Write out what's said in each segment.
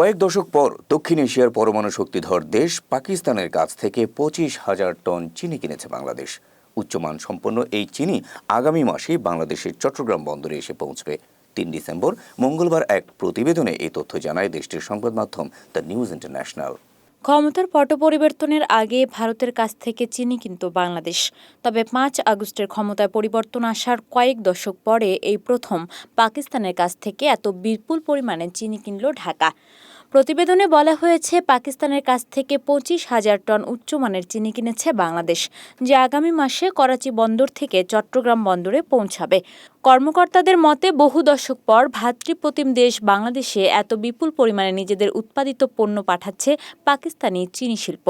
কয়েক দশক পর দক্ষিণ এশিয়ার পরমাণু শক্তিধর দেশ পাকিস্তানের কাছ থেকে 25,000 টন চিনি কিনেছে বাংলাদেশ। উচ্চমান সম্পন্ন এই চিনি আগামী মাসেই বাংলাদেশের চট্টগ্রাম বন্দরে এসে পৌঁছবে। ৩ ডিসেম্বর মঙ্গলবার এক প্রতিবেদনে এই তথ্য জানায় দেশটির সংবাদ মাধ্যম দ্য নিউজ ইন্টারন্যাশনাল। ক্ষমতার পট পরিবর্তনের আগে ভারতের কাছ থেকে চিনি কিনত বাংলাদেশ। তবে ৫ আগস্টের ক্ষমতায় পরিবর্তন আসার কয়েক দশক পরে এই প্রথম পাকিস্তানের কাছ থেকে এত বিপুল পরিমাণে চিনি কিনল ঢাকা। প্রতিবেদনে বলা হয়েছে, পাকিস্তানের কাছ থেকে 25,000 টন উচ্চমানের চিনি কিনেছে বাংলাদেশ, যা আগামী মাসে করাচি বন্দর থেকে চট্টগ্রাম বন্দরে পৌঁছাবে। কর্মকর্তাদের মতে, বহু দশক পর ভ্রাতৃপ্রতিম দেশ বাংলাদেশে এত বিপুল পরিমাণে নিজেদের উৎপাদিত পণ্য পাঠাচ্ছে পাকিস্তানি চিনি শিল্প।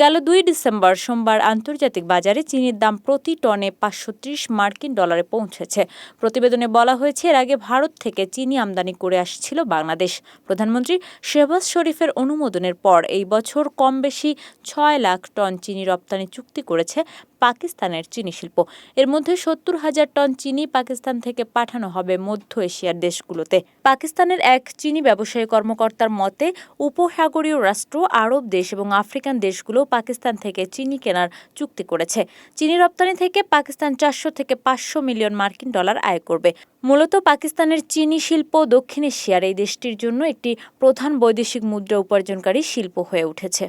গেল ২ ডিসেম্বর সোমবার আন্তর্জাতিক বাজারে চিনির দাম প্রতি টনে ৫৩০ মার্কিন ডলারে পৌঁছেছে। প্রতিবেদনে বলা হয়েছে, এর আগে ভারত থেকে চিনি আমদানি করে আসছিল বাংলাদেশ। প্রধানমন্ত্রী শেহবাজ শরীফের অনুমোদনের পর এই বছর কম বেশি ৬ লাখ টন চিনি রপ্তানি চুক্তি করেছে পাকিস্তানের চিনি শিল্প। এর মধ্যে ৭০,০০০ টন চিনি পাকিস্তান থেকে পাঠানো হবে মধ্য এশিয়ার দেশগুলোতে। পাকিস্তানের এক চিনি ব্যবসায়ী কর্মকর্তার মতে, উপসাগরীয় রাষ্ট্র, আরব দেশ এবং আফ্রিকান দেশগুলো পাকিস্তান থেকে চিনি কেনার চুক্তি করেছে। চিনি রপ্তানি থেকে পাকিস্তান ৪০০ থেকে ৫০০ মিলিয়ন মার্কিন ডলার আয় করবে। মূলত পাকিস্তানের চিনি শিল্প দক্ষিণ এশিয়ার এই দেশটির জন্য একটি প্রধান বৈদেশিক মুদ্রা উপার্জনকারী শিল্প হয়ে উঠেছে।